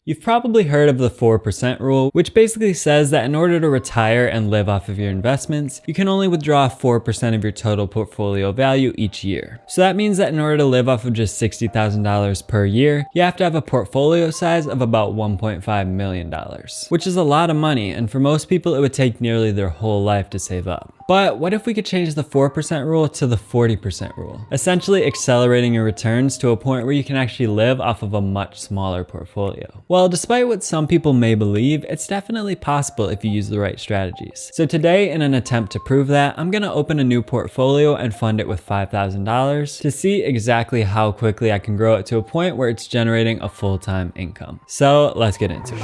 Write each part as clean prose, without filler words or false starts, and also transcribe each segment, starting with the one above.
You've probably heard of the 4% rule, which basically says that in order to retire and live off of your investments, you can only withdraw 4% of your total portfolio value each year. So that means that in order to live off of just $60,000 per year, you have to have a portfolio size of about $1.5 million, which is a lot of money, and for most people it would take nearly their whole life to save up. But what if we could change the 4% rule to the 40% rule, essentially accelerating your returns to a point where you can actually live off of a much smaller portfolio? Well, despite what some people may believe, it's definitely possible if you use the right strategies. So today, in an attempt to prove that, I'm gonna open a new portfolio and fund it with $5,000 to see exactly how quickly I can grow it to a point where it's generating a full-time income. So let's get into it.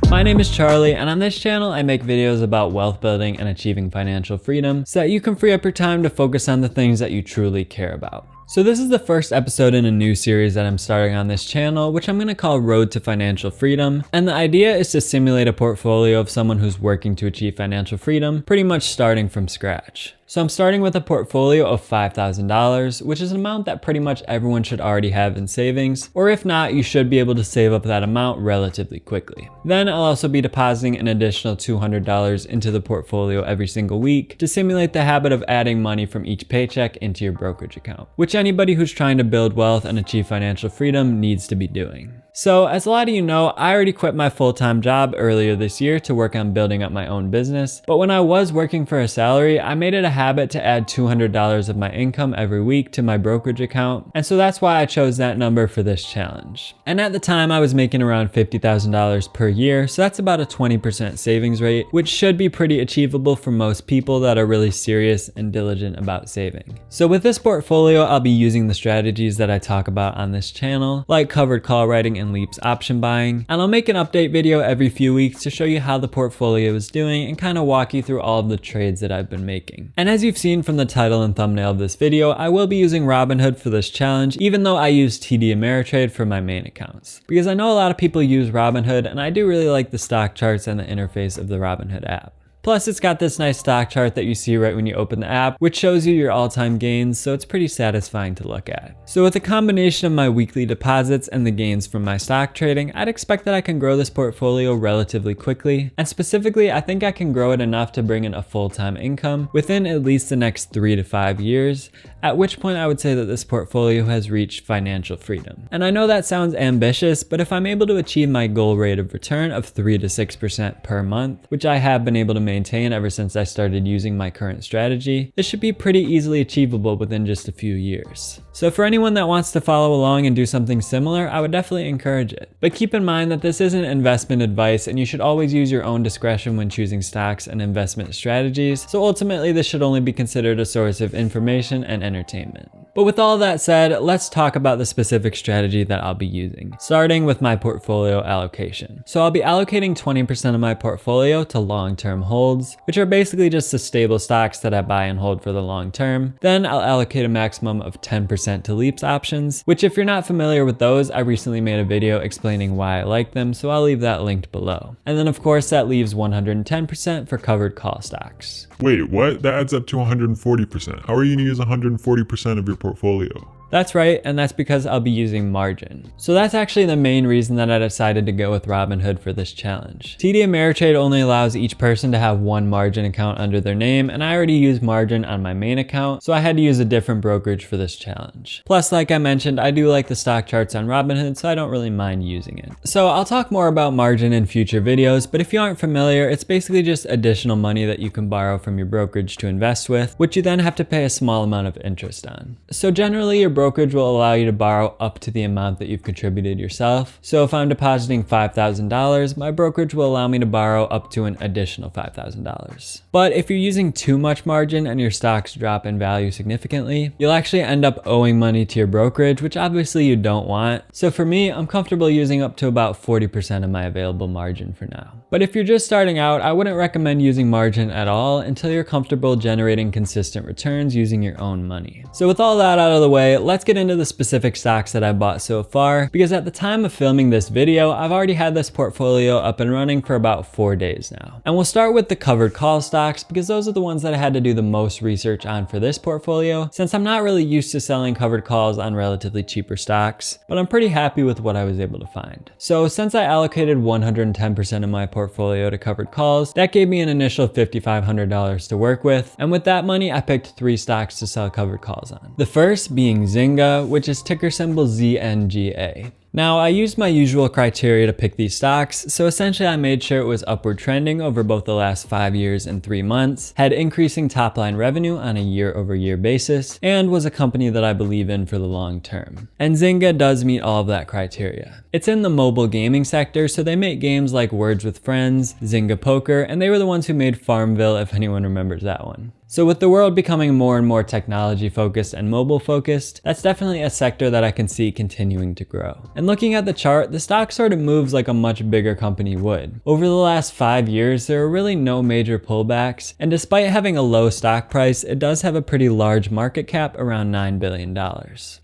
My name is Charlie, and on this channel I make videos about wealth building and achieving financial freedom so that you can free up your time to focus on the things that you truly care about. So this is the first episode in a new series that I'm starting on this channel, which I'm going to call Road to Financial Freedom. And the idea is to simulate a portfolio of someone who's working to achieve financial freedom, pretty much starting from scratch. So I'm starting with a portfolio of $5,000, which is an amount that pretty much everyone should already have in savings, or if not, you should be able to save up that amount relatively quickly. Then I'll also be depositing an additional $200 into the portfolio every single week to simulate the habit of adding money from each paycheck into your brokerage account, which anybody who's trying to build wealth and achieve financial freedom needs to be doing. So as a lot of you know, I already quit my full-time job earlier this year to work on building up my own business. But when I was working for a salary, I made it a habit to add $200 of my income every week to my brokerage account. And so that's why I chose that number for this challenge. And at the time I was making around $50,000 per year. So that's about a 20% savings rate, which should be pretty achievable for most people that are really serious and diligent about saving. So with this portfolio, I'll be using the strategies that I talk about on this channel, like covered call writing and leaps option buying, and I'll make an update video every few weeks to show you how the portfolio is doing and kind of walk you through all of the trades that I've been making. And as you've seen from the title and thumbnail of this video, I will be using Robinhood for this challenge, even though I use TD Ameritrade for my main accounts, because I know a lot of people use Robinhood, and I do really like the stock charts and the interface of the Robinhood app. Plus, it's got this nice stock chart that you see right when you open the app, which shows you your all-time gains, so it's pretty satisfying to look at. So with a combination of my weekly deposits and the gains from my stock trading, I'd expect that I can grow this portfolio relatively quickly. And specifically, I think I can grow it enough to bring in a full-time income within at least the next 3 to 5 years, at which point I would say that this portfolio has reached financial freedom. And I know that sounds ambitious, but if I'm able to achieve my goal rate of return of 3 to 6% per month, which I have been able to maintain ever since I started using my current strategy, this should be pretty easily achievable within just a few years. So for anyone that wants to follow along and do something similar, I would definitely encourage it. But keep in mind that this isn't investment advice, and you should always use your own discretion when choosing stocks and investment strategies. So ultimately, this should only be considered a source of information and entertainment. But with all that said, let's talk about the specific strategy that I'll be using, starting with my portfolio allocation. So I'll be allocating 20% of my portfolio to long-term holds, which are basically just the stable stocks that I buy and hold for the long term. Then I'll allocate a maximum of 10% to leaps options, which if you're not familiar with those, I recently made a video explaining why I like them, so I'll leave that linked below. And then of course that leaves 110% for covered call stocks. Wait, what? That adds up to 140%. How are you gonna use 140% of your portfolio? That's right, and that's because I'll be using margin. So that's actually the main reason that I decided to go with Robinhood for this challenge. TD Ameritrade only allows each person to have one margin account under their name, and I already use margin on my main account, so I had to use a different brokerage for this challenge. Plus, like I mentioned, I do like the stock charts on Robinhood, so I don't really mind using it. So I'll talk more about margin in future videos, but if you aren't familiar, it's basically just additional money that you can borrow from your brokerage to invest with, which you then have to pay a small amount of interest on. So generally, your brokerage will allow you to borrow up to the amount that you've contributed yourself. So if I'm depositing $5,000, my brokerage will allow me to borrow up to an additional $5,000. But if you're using too much margin and your stocks drop in value significantly, you'll actually end up owing money to your brokerage, which obviously you don't want. So for me, I'm comfortable using up to about 40% of my available margin for now. But if you're just starting out, I wouldn't recommend using margin at all until you're comfortable generating consistent returns using your own money. So with all that out of the way, let's get into the specific stocks that I bought so far, because at the time of filming this video, I've already had this portfolio up and running for about 4 days now. And we'll start with the covered call stocks, because those are the ones that I had to do the most research on for this portfolio, since I'm not really used to selling covered calls on relatively cheaper stocks, but I'm pretty happy with what I was able to find. So since I allocated 110% of my portfolio to covered calls, that gave me an initial $5,500 to work with, and with that money, I picked 3 stocks to sell covered calls on. The first being ZNGA, which is ticker symbol ZNGA. Now, I used my usual criteria to pick these stocks, so essentially I made sure it was upward trending over both the last 5 years and 3 months, had increasing top line revenue on a year-over-year basis, and was a company that I believe in for the long term. And ZNGA does meet all of that criteria. It's in the mobile gaming sector, so they make games like Words with Friends, Zynga Poker, and they were the ones who made Farmville, if anyone remembers that one. So with the world becoming more and more technology focused and mobile focused, that's definitely a sector that I can see continuing to grow. And looking at the chart, the stock sort of moves like a much bigger company would. Over the last 5 years, there are really no major pullbacks, and despite having a low stock price, it does have a pretty large market cap, around $9 billion.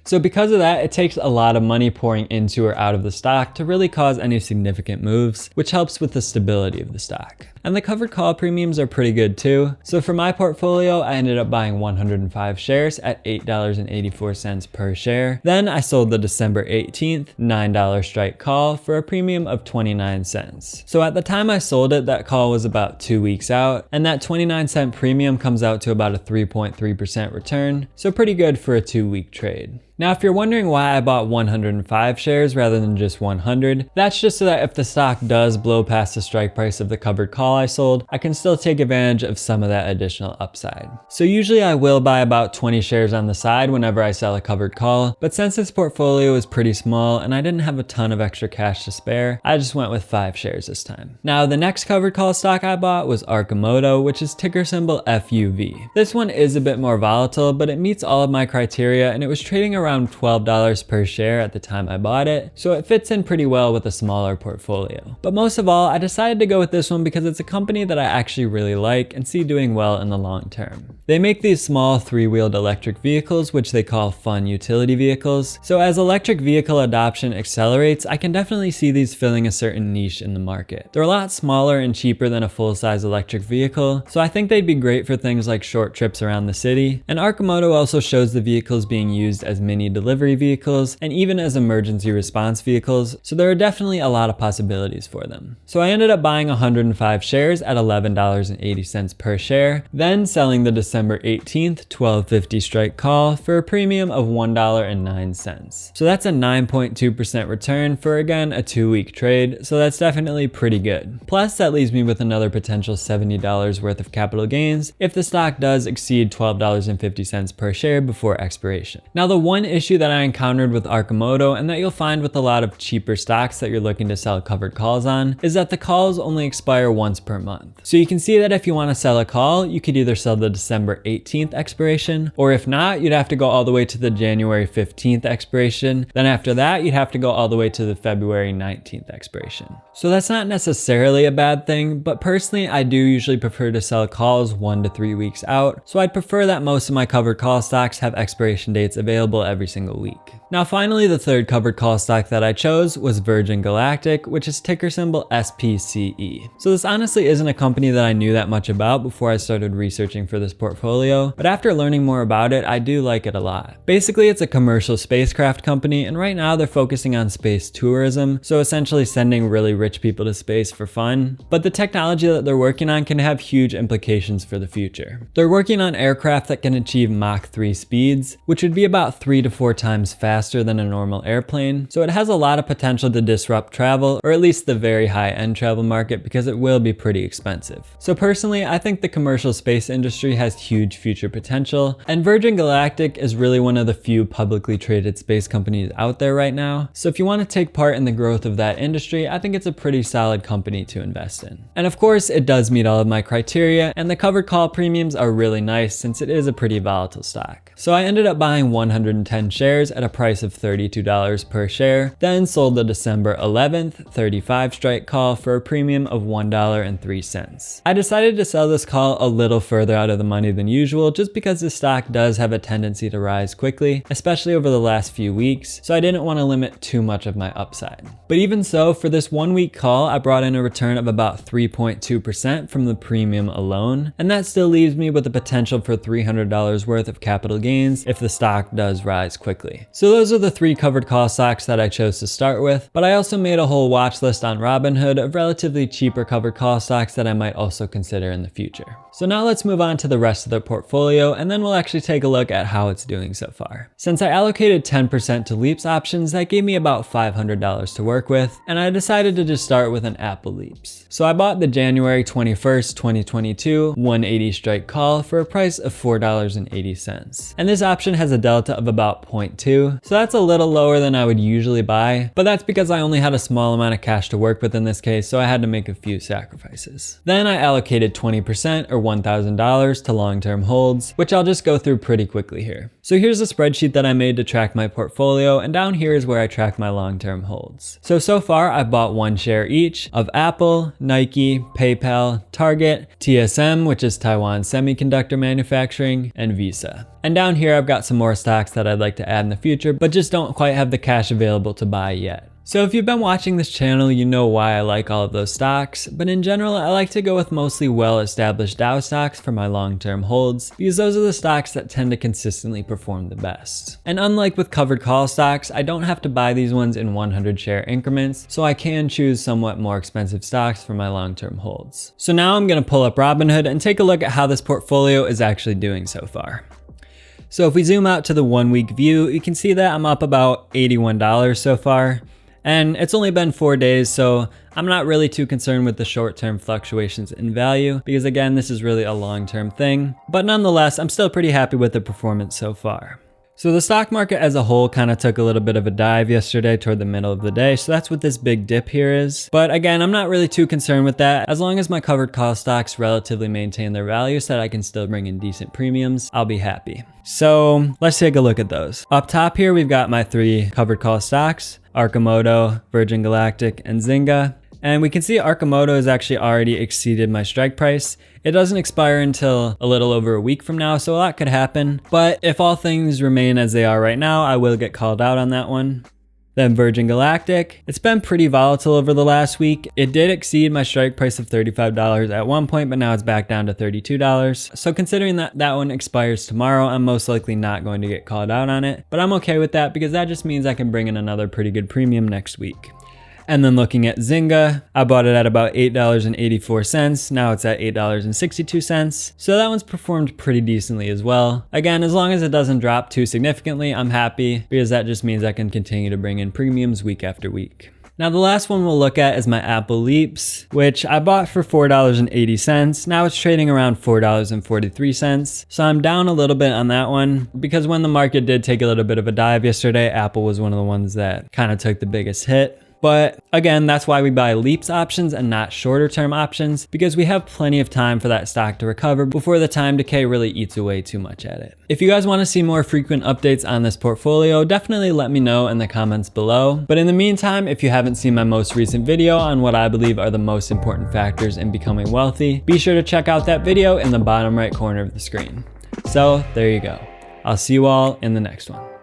So because of that, it takes a lot of money pouring into or out of the stock to really cause any significant moves, which helps with the stability of the stock. And the covered call premiums are pretty good too. So for my portfolio, I ended up buying 105 shares at $8.84 per share. Then I sold the December 18th $9 strike call for a premium of 29 cents. So at the time I sold it, that call was about 2 weeks out, and that 29-cent premium comes out to about a 3.3% return. So pretty good for a 2-week trade. Now, if you're wondering why I bought 105 shares rather than just 100, that's just so that if the stock does blow past the strike price of the covered call I sold, I can still take advantage of some of that additional upside. So usually I will buy about 20 shares on the side whenever I sell a covered call, but since this portfolio is pretty small and I didn't have a ton of extra cash to spare, I just went with 5 shares this time. Now, the next covered call stock I bought was Arcimoto, which is ticker symbol FUV. This one is a bit more volatile, but it meets all of my criteria, and it was trading around $12 per share at the time I bought it, so it fits in pretty well with a smaller portfolio. But most of all, I decided to go with this one because it's a company that I actually really like and see doing well in the long term. They make these small 3-wheeled electric vehicles, which they call fun utility vehicles. So as electric vehicle adoption accelerates, I can definitely see these filling a certain niche in the market. They're a lot smaller and cheaper than a full-size electric vehicle, so I think they'd be great for things like short trips around the city. And Arcimoto also shows the vehicles being used as mini delivery vehicles and even as emergency response vehicles, so there are definitely a lot of possibilities for them. So I ended up buying 105 shares at $11.80 per share, then selling the December 18th $12.50 strike call for a premium of $1.09. So that's a 9.2% return for, again, a 2-week trade, so that's definitely pretty good. Plus, that leaves me with another potential $70 worth of capital gains if the stock does exceed $12.50 per share before expiration. Now, the one issue that I encountered with Arcimoto, and that you'll find with a lot of cheaper stocks that you're looking to sell covered calls on, is that the calls only expire once per month. So you can see that if you want to sell a call, you could either sell the December 18th expiration, or if not, you'd have to go all the way to the January 15th expiration. Then after that, you'd have to go all the way to the February 19th expiration. So that's not necessarily a bad thing, but personally, I do usually prefer to sell calls 1 to 3 weeks out. So I'd prefer that most of my covered call stocks have expiration dates available every single week. Now finally, the third covered call stock that I chose was Virgin Galactic, which is ticker symbol SPCE. So this honestly isn't a company that I knew that much about before I started researching for this portfolio, but after learning more about it, I do like it a lot. Basically, it's a commercial spacecraft company, and right now they're focusing on space tourism, so essentially sending really rich people to space for fun. But the technology that they're working on can have huge implications for the future. They're working on aircraft that can achieve Mach 3 speeds, which would be about 3 to 4 times faster than a normal airplane, so it has a lot of potential to disrupt travel, or at least the very high-end travel market, because it will be pretty expensive. So personally, I think the commercial space industry has huge future potential, and Virgin Galactic is really one of the few publicly traded space companies out there right now. So if you want to take part in the growth of that industry, I think it's a pretty solid company to invest in. And of course, it does meet all of my criteria, and the covered call premiums are really nice since it is a pretty volatile stock. So I ended up buying 110 shares at a price of $32 per share, then sold the December 11th 35 strike call for a premium of $1.03. I decided to sell this call a little further out of the money than usual just because the stock does have a tendency to rise quickly, especially over the last few weeks, so I didn't want to limit too much of my upside. But even so, for this 1 week call, I brought in a return of about 3.2% from the premium alone, and that still leaves me with the potential for $300 worth of capital gains if the stock does rise quickly. So those are the 3 covered call stocks that I chose to start with, but I also made a whole watch list on Robinhood of relatively cheaper covered call stocks that I might also consider in the future. So now let's move on to the rest of the portfolio, and then we'll actually take a look at how it's doing so far. Since I allocated 10% to Leaps options, that gave me about $500 to work with, and I decided to just start with an Apple Leaps. So I bought the January 21st, 2022 180 strike call for a price of $4.80. And this option has a delta of about 0.2, so that's a little lower than I would usually buy, but that's because I only had a small amount of cash to work with in this case, so I had to make a few sacrifices. Then I allocated 20% or $1,000 to long-term holds, which I'll just go through pretty quickly here. So here's a spreadsheet that I made to track my portfolio, and down here is where I track my long-term holds. So far I've bought 1 share each of Apple, Nike, PayPal, Target, TSM, which is Taiwan Semiconductor Manufacturing, and Visa. And down here I've got some more stocks that I'd like to add in the future, but just don't quite have the cash available to buy yet. So if you've been watching this channel, you know why I like all of those stocks, but in general, I like to go with mostly well-established Dow stocks for my long-term holds, because those are the stocks that tend to consistently perform the best. And unlike with covered call stocks, I don't have to buy these ones in 100 share increments, so I can choose somewhat more expensive stocks for my long-term holds. So now I'm gonna pull up Robinhood and take a look at how this portfolio is actually doing so far. So if we zoom out to the 1 week view, you can see that I'm up about $81 so far. And it's only been 4 days, so I'm not really too concerned with the short-term fluctuations in value, because again, this is really a long-term thing. But nonetheless, I'm still pretty happy with the performance so far. So the stock market as a whole kind of took a little bit of a dive yesterday toward the middle of the day, so that's what this big dip here is. But again, I'm not really too concerned with that. As long as my covered call stocks relatively maintain their value so that I can still bring in decent premiums, I'll be happy. So let's take a look at those. Up top here, we've got my 3 covered call stocks: Arcimoto, Virgin Galactic, and Zynga. And we can see Arcimoto has actually already exceeded my strike price. It doesn't expire until a little over a week from now, so a lot could happen. But if all things remain as they are right now, I will get called out on that one. Then Virgin Galactic, it's been pretty volatile over the last week. It did exceed my strike price of $35 at one point, but now it's back down to $32. So considering that that one expires tomorrow, I'm most likely not going to get called out on it. But I'm okay with that because that just means I can bring in another pretty good premium next week. And then looking at Zynga, I bought it at about $8.84. Now it's at $8.62. So that one's performed pretty decently as well. Again, as long as it doesn't drop too significantly, I'm happy because that just means I can continue to bring in premiums week after week. Now the last one we'll look at is my Apple Leaps, which I bought for $4.80. Now it's trading around $4.43. So I'm down a little bit on that one because when the market did take a little bit of a dive yesterday, Apple was one of the ones that kind of took the biggest hit. But again, that's why we buy Leaps options and not shorter term options, because we have plenty of time for that stock to recover before the time decay really eats away too much at it. If you guys want to see more frequent updates on this portfolio, definitely let me know in the comments below. But in the meantime, if you haven't seen my most recent video on what I believe are the most important factors in becoming wealthy, be sure to check out that video in the bottom right corner of the screen. So there you go. I'll see you all in the next one.